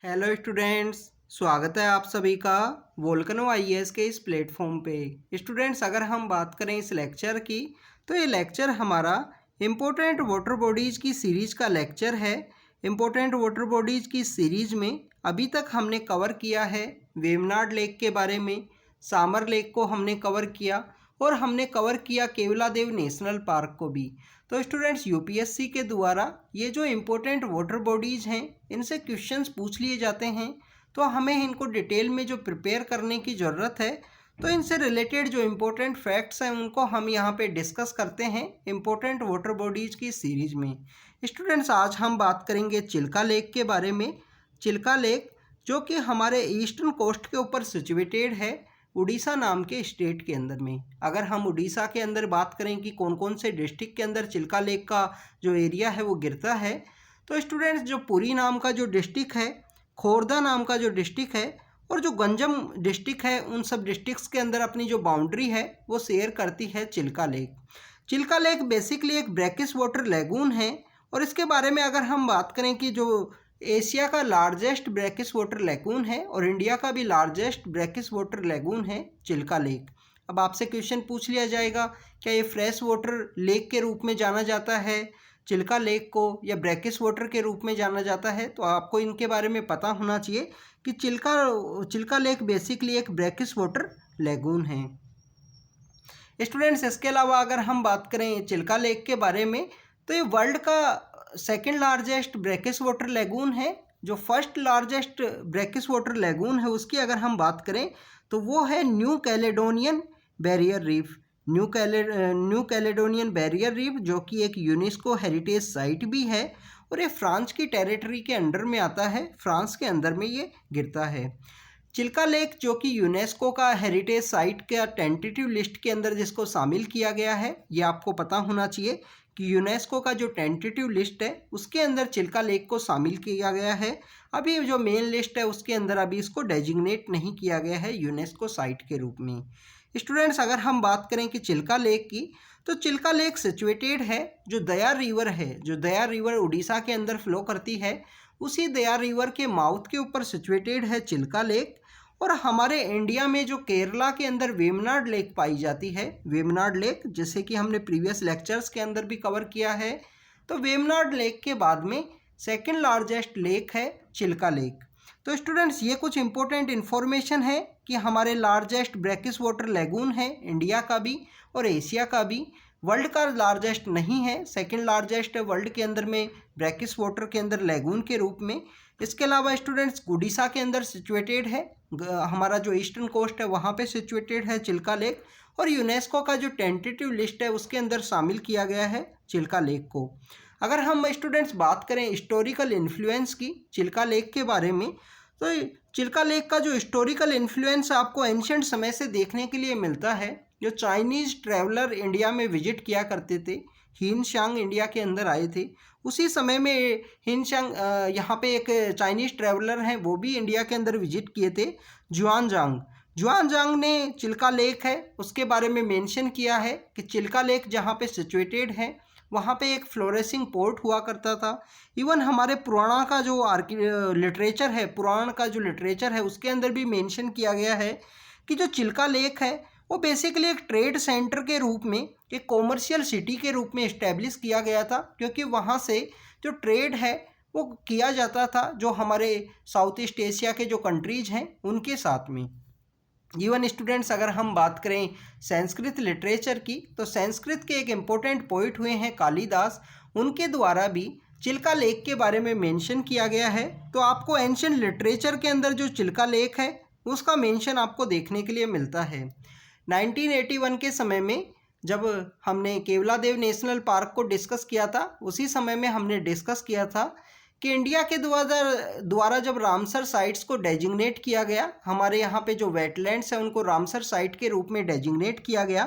Hello students. स्वागत है आप सभी का वोल्केनो आईएएस के इस प्लेटफॉर्म पे। स्टूडेंट्स, अगर हम बात करें इस लेक्चर की तो ये लेक्चर हमारा इम्पोर्टेंट वाटर बॉडीज़ की सीरीज़ का लेक्चर है। इम्पोर्टेंट वाटर बॉडीज़ की सीरीज़ में अभी तक हमने कवर किया है वेवनाड लेक के बारे में, सामर लेक को हमने कवर किया और हमने कवर किया केवलादेव नेशनल पार्क को भी। तो स्टूडेंट्स, यूपीएससी के द्वारा ये जो इम्पोर्टेंट वाटर बॉडीज़ हैं इनसे क्वेश्चंस पूछ लिए जाते हैं, तो हमें इनको डिटेल में जो प्रिपेयर करने की ज़रूरत है। तो इनसे रिलेटेड जो इम्पोर्टेंट फैक्ट्स हैं उनको हम यहाँ पे डिस्कस करते हैं इम्पोर्टेंट वाटर बॉडीज़ की सीरीज़ में। स्टूडेंट्स, आज हम बात करेंगे चिल्का लेक के बारे में। चिल्का लेक जो कि हमारे ईस्टर्न कोस्ट के ऊपर सिचुएटेड है, उड़ीसा नाम के स्टेट के अंदर में। अगर हम उड़ीसा के अंदर बात करें कि कौन कौन से डिस्ट्रिक्ट के अंदर चिल्का लेक का जो एरिया है वो गिरता है, तो स्टूडेंट्स जो पुरी नाम का जो डिस्ट्रिक्ट है, खोर्धा नाम का जो डिस्ट्रिक्ट है और जो गंजम डिस्ट्रिक्ट है, उन सब डिस्ट्रिक्ट्स के अंदर अपनी जो बाउंड्री है वो शेयर करती है Chilika lake. Chilika lake basically एक ब्रैकिश वाटर लैगून है और इसके बारे में अगर हम बात करें कि जो एशिया का लार्जेस्ट ब्रैकिश वाटर लैगून है और इंडिया का भी लार्जेस्ट ब्रैकिश वाटर लैगून है चिल्का लेक। अब आपसे क्वेश्चन पूछ लिया जाएगा, क्या ये फ्रेश वाटर लेक के रूप में जाना जाता है चिल्का लेक को, या ब्रैकिश वाटर के रूप में जाना जाता है? तो आपको इनके बारे में पता होना चाहिए कि चिल्का लेक बेसिकली एक ब्रैकिश वाटर लैगून है। स्टूडेंट्स, इसके अलावा अगर हम बात करें चिल्का लेक के बारे में, तो ये वर्ल्ड का second largest brackish water lagoon है। जो first largest brackish water lagoon है उसकी अगर हम बात करें तो वो है new Caledonian barrier reef. New Caledonian barrier reef जो कि एक यूनेस्को हेरिटेज साइट भी है और ये फ्रांस की टेरिटरी के अंडर में आता है, फ्रांस के अंदर में ये गिरता है। चिल्का लेक जो कि यूनेस्को का हेरिटेज साइट का टेंटेटिव लिस्ट के अंदर जिसको शामिल किया गया है, ये आपको पता होना चाहिए कि यूनेस्को का जो टेंटेटिव लिस्ट है उसके अंदर चिल्का लेक को शामिल किया गया है। अभी जो मेन लिस्ट है उसके अंदर अभी इसको डेजिग्नेट नहीं किया गया है यूनेस्को साइट के रूप में। स्टूडेंट्स, अगर हम बात करें कि चिल्का लेक की, तो चिल्का लेक सिचुएटेड है जो दया रिवर है, जो दया रिवर उड़ीसा के अंदर फ्लो करती है, उसी दया रिवर के माउथ के ऊपर सिचुएटेड है चिल्का लेक। और हमारे इंडिया में जो केरला के अंदर वेमनाड लेक पाई जाती है, वेमनाड लेक जैसे कि हमने प्रीवियस लेक्चर्स के अंदर भी कवर किया है, तो वेमनाड लेक के बाद में सेकंड लार्जेस्ट लेक है चिल्का लेक। तो स्टूडेंट्स, ये कुछ इंपॉर्टेंट इन्फॉर्मेशन है कि हमारे लार्जेस्ट ब्रैकिश वाटर लैगून है इंडिया का भी और एशिया का भी। वर्ल्ड का लार्जेस्ट नहीं है, सेकंड लार्जेस्ट है वर्ल्ड के अंदर में ब्रैकिश वाटर के अंदर लैगून के रूप में। इसके अलावा स्टूडेंट्स, उड़ीसा के अंदर सिचुएटेड है, हमारा जो ईस्टर्न कोस्ट है वहाँ पे सिचुएटेड है चिल्का लेक और यूनेस्को का जो टेंटेटिव लिस्ट है उसके अंदर शामिल किया गया है चिल्का लेक को। अगर हम स्टूडेंट्स बात करें हिस्टोरिकल इन्फ्लुएंस की चिल्का लेक के बारे में, तो चिल्का लेक का जो हिस्टोरिकल इन्फ्लुएंस आपको एंशिएंट समय से देखने के लिए मिलता है। जो चाइनीज़ ट्रैवलर इंडिया में विजिट किया करते थे, हिन शांग इंडिया के अंदर आए थे, उसी समय में हिन शांग यहाँ पे एक चाइनीज़ ट्रैवलर हैं वो भी इंडिया के अंदर विजिट किए थे, जुआनजांग ने चिल्का लेक है उसके बारे में मेंशन किया है कि चिल्का लेक जहाँ पे सिचुएटेड है वहाँ पे एक फ्लोरेसिंग पोर्ट हुआ करता था। इवन हमारे पुराण का जो लिटरेचर है, पुराण का जो लिटरेचर है उसके अंदर भी मेंशन किया गया है कि जो चिल्का लेक है वो बेसिकली एक ट्रेड सेंटर के रूप में, एक कॉमर्शियल सिटी के रूप में इस्टेब्लिश किया गया था, क्योंकि वहाँ से जो ट्रेड है वो किया जाता था जो हमारे साउथ ईस्ट एशिया के जो कंट्रीज़ हैं उनके साथ में। इवन स्टूडेंट्स, अगर हम बात करें संस्कृत लिटरेचर की, तो संस्कृत के एक इम्पोर्टेंट पोइट हुए हैं कालिदास, उनके द्वारा भी चिल्का लेक के बारे में मेंशन किया गया है। तो आपको एंशिएंट लिटरेचर के अंदर जो चिल्का लेक है उसका मेंशन आपको देखने के लिए मिलता है। 1981 के समय में जब हमने केवलादेव नेशनल पार्क को डिस्कस किया था, उसी समय में हमने डिस्कस किया था कि इंडिया के द्वारा जब रामसर साइट्स को डेजिग्नेट किया गया, हमारे यहाँ पे जो वेटलैंड्स हैं उनको रामसर साइट के रूप में डेजिग्नेट किया गया,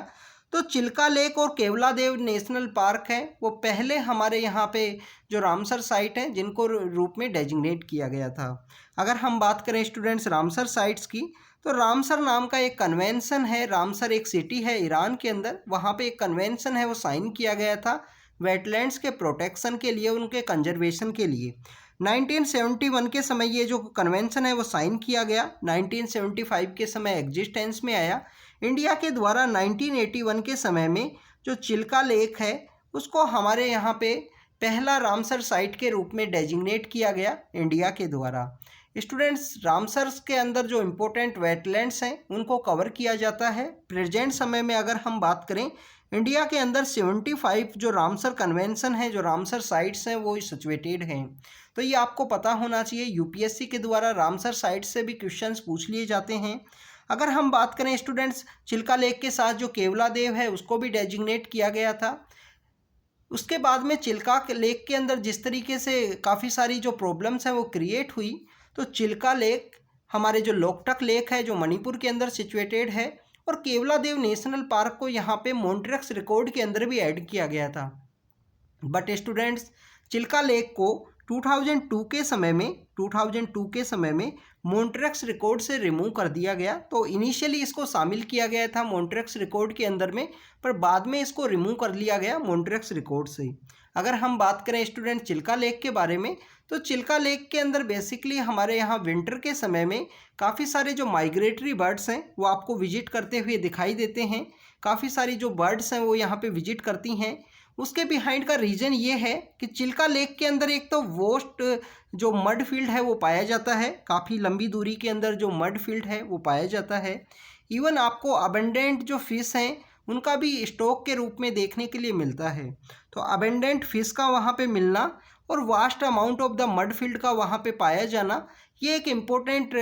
तो चिल्का लेक और केवलादेव नेशनल पार्क है वो पहले हमारे यहाँ पे जो रामसर साइट हैं जिनको रूप में डेजिग्नेट किया गया था। अगर हम बात करें स्टूडेंट्स रामसर साइट्स की, तो रामसर नाम का एक कन्वेंशन है, रामसर एक सिटी है ईरान के अंदर, वहाँ पे एक कन्वेंशन है वो साइन किया गया था वेटलैंड्स के प्रोटेक्शन के लिए, उनके कंजर्वेशन के लिए। 1971 के समय ये जो कन्वेंशन है वो साइन किया गया। 1975 के समय एग्जिस्टेंस में आया। इंडिया के द्वारा 1981 के समय में जो चिल्का लेक है उसको हमारे यहाँ पे पहला रामसर साइट के रूप में डेजिग्नेट किया गया इंडिया के द्वारा। स्टूडेंट्स, रामसर के अंदर जो इम्पोर्टेंट वेटलैंड्स हैं उनको कवर किया जाता है। प्रेजेंट समय में अगर हम बात करें, इंडिया के अंदर 75 जो रामसर कन्वेंशन है, जो रामसर साइट्स हैं, वो सिचुएटेड हैं। तो ये आपको पता होना चाहिए। यूपीएससी के द्वारा रामसर साइट से भी क्वेश्चंस पूछ लिए जाते हैं। अगर हम बात करें स्टूडेंट्स, चिल्का लेक के साथ जो केवला देव है उसको भी डेजिग्नेट किया गया था। उसके बाद में चिल्का लेक के अंदर जिस तरीके से काफ़ी सारी जो प्रॉब्लम्स हैं वो क्रिएट हुई, तो चिल्का लेक हमारे जो लोकटक लेक है जो मणिपुर के अंदर सिचुएटेड है, और केवला देव नेशनल पार्क को यहाँ पे मॉन्ट्रियक्स रिकॉर्ड के अंदर भी ऐड किया गया था। बट स्टूडेंट्स, चिल्का लेक को 2002 के समय में मॉन्ट्रियक्स रिकॉर्ड से रिमूव कर दिया गया। तो इनिशियली इसको शामिल किया गया था मॉन्ट्रियक्स रिकॉर्ड के अंदर में, पर बाद में इसको रिमूव कर लिया गया मॉन्ट्रियक्स रिकॉर्ड से। अगर हम बात करें स्टूडेंट चिल्का लेक के बारे में, तो चिल्का लेक के अंदर बेसिकली हमारे यहाँ विंटर के समय में काफ़ी सारे जो माइग्रेटरी बर्ड्स हैं वो आपको विजिट करते हुए दिखाई देते हैं। काफ़ी सारी जो बर्ड्स हैं वो यहाँ पे विजिट करती हैं। उसके बिहाइंड का रीज़न ये है कि चिल्का लेक के अंदर एक तो वोस्ट जो मड फील्ड है वो पाया जाता है। काफ़ी लंबी दूरी के अंदर जो मड फील्ड है वो पाया जाता है। इवन आपको अबंडेंट जो फिश हैं उनका भी स्टॉक के रूप में देखने के लिए मिलता है। तो अबंडेंट फिश का वहाँ पे मिलना और vast amount of the mud field का वहाँ पे पाया जाना, ये एक इम्पोर्टेंट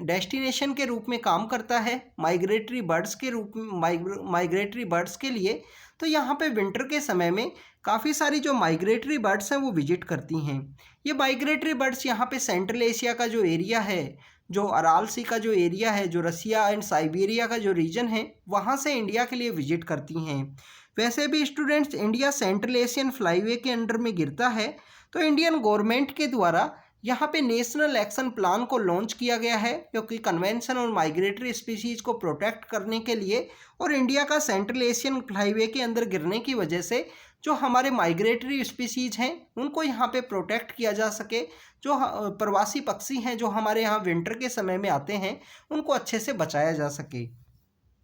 डेस्टिनेशन के रूप में काम करता है माइग्रेटरी बर्ड्स के रूप में, माइग्रेटरी बर्ड्स के लिए। तो यहाँ पे विंटर के समय में काफ़ी सारी जो माइग्रेटरी बर्ड्स हैं वो विजिट करती हैं। ये माइग्रेटरी बर्ड्स यहाँ पे सेंट्रल एशिया का जो एरिया है, जो अराल सी का जो एरिया है, जो रसिया एंड साइबेरिया का जो रीजन है, वहाँ से इंडिया के लिए विजिट करती हैं। वैसे भी students, India central Asian flyway के अंडर में गिरता है, तो इंडियन गवर्नमेंट के द्वारा यहाँ पे नेशनल एक्शन प्लान को लॉन्च किया गया है, क्योंकि कन्वेंशन और माइग्रेटरी स्पीशीज़ को प्रोटेक्ट करने के लिए, और इंडिया का सेंट्रल एशियन फ्लाईवे के अंदर गिरने की वजह से जो हमारे माइग्रेटरी स्पीशीज़ हैं उनको यहाँ पे प्रोटेक्ट किया जा सके। जो प्रवासी पक्षी हैं जो हमारे यहाँ विंटर के समय में आते हैं उनको अच्छे से बचाया जा सके।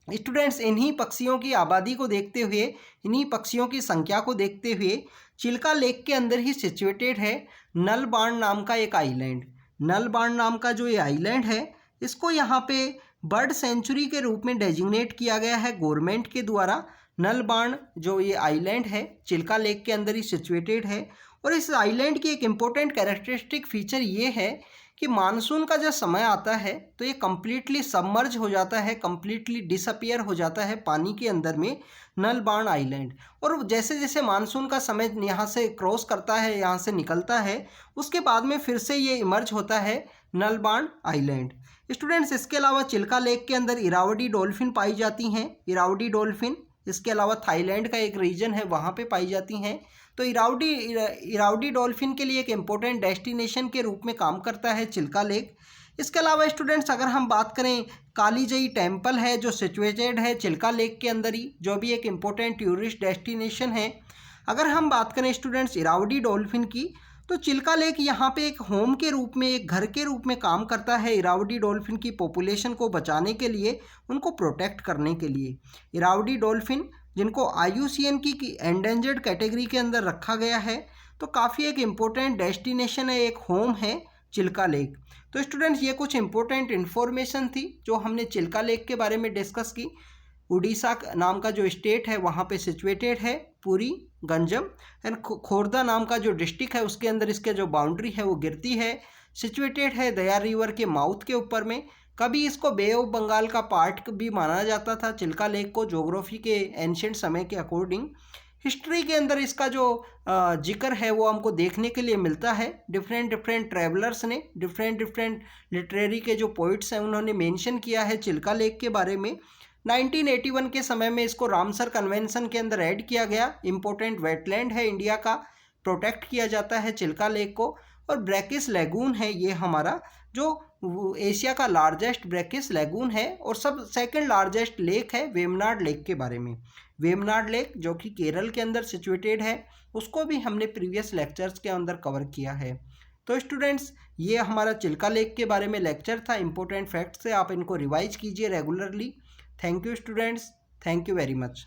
स्टूडेंट्स, इन्हीं पक्षियों की आबादी को देखते हुए, इन्हीं पक्षियों की संख्या को देखते हुए चिल्का लेक के अंदर ही सिचुएटेड है नलबाण नाम का एक आइलैंड। नलबाण नाम का जो ये आइलैंड है, इसको यहाँ पे बर्ड सेंचुरी के रूप में डेजिग्नेट किया गया है गवर्नमेंट के द्वारा। नलबाण जो ये आइलैंड है चिल्का लेक के अंदर ही सिचुएटेड है, और इस आइलैंड की एक इम्पोर्टेंट कैरेक्टरिस्टिक फीचर ये है कि मानसून का जब समय आता है तो ये कम्प्लीटली सबमर्ज हो जाता है, कम्प्लीटली डिसअपियर हो जाता है पानी के अंदर में नलबाण आइलैंड। और जैसे जैसे मानसून का समय यहाँ से क्रॉस करता है, यहाँ से निकलता है, उसके बाद में फिर से ये इमर्ज होता है नलबाण आइलैंड। स्टूडेंट्स, इसके अलावा चिल्का लेक के अंदर इरावदी डॉल्फिन पाई जाती हैं। इरावदी डॉल्फिन, इसके अलावा थाईलैंड का एक रीजन है वहाँ पे पाई जाती हैं। तो इरावदी डॉल्फिन के लिए एक इम्पोर्टेंट डेस्टिनेशन के रूप में काम करता है चिल्का लेक। इसके अलावा स्टूडेंट्स, अगर हम बात करें, कालीजई टेम्पल है जो सिचुएटेड है चिल्का लेक के अंदर ही, जो भी एक इम्पोर्टेंट टूरिस्ट डेस्टिनेशन है। अगर हम बात करें स्टूडेंट्स इरावदी डॉल्फिन की, तो चिल्का लेक यहाँ पे एक होम के रूप में, एक घर के रूप में काम करता है इरावदी डॉल्फिन की पॉपुलेशन को बचाने के लिए, उनको प्रोटेक्ट करने के लिए। इरावदी डॉल्फिन जिनको IUCN की एंडेंजर्ड कैटेगरी के अंदर रखा गया है, तो काफ़ी एक इम्पोर्टेंट डेस्टिनेशन है, एक होम है चिल्का लेक। तो स्टूडेंट्स, ये कुछ इम्पोर्टेंट इन्फॉर्मेशन थी जो हमने चिल्का लेक के बारे में डिस्कस की। उड़ीसा नाम का जो स्टेट है वहाँ पे सिचुएटेड है पुरी, गंजम एंड खोर्धा नाम का जो डिस्ट्रिक्ट है उसके अंदर इसके जो बाउंड्री है वो गिरती है। सिचुएटेड है दया रिवर के माउथ के ऊपर में। कभी इसको बे ऑफ बंगाल का पार्ट भी माना जाता था चिल्का लेक को, ज्योग्राफी के एंशिएंट समय के अकॉर्डिंग। हिस्ट्री के अंदर इसका जो जिक्र है वो हमको देखने के लिए मिलता है। डिफरेंट ट्रैवलर्स ने, डिफरेंट लिटरेरी के जो पोइट्स हैं उन्होंने मेंशन किया है चिल्का लेक के बारे में। 1981 के समय में इसको रामसर कन्वेंशन के अंदर ऐड किया गया। इम्पोर्टेंट वेटलैंड है इंडिया का, प्रोटेक्ट किया जाता है चिल्का लेक को। और ब्रैकिस लैगून है ये हमारा, जो एशिया का लार्जेस्ट ब्रैकिस लैगून है। और सब सेकंड लार्जेस्ट लेक है वेमनाड लेक के बारे में। वेमनाड लेक जो कि केरल के अंदर सिचुएटेड है, उसको भी हमने प्रीवियस लेक्चर्स के अंदर कवर किया है। तो स्टूडेंट्स ये हमारा चिल्का लेक के बारे में लेक्चर था। इंपॉर्टेंट फैक्ट से आप इनको रिवाइज कीजिए regularly. Thank you students, thank you very much.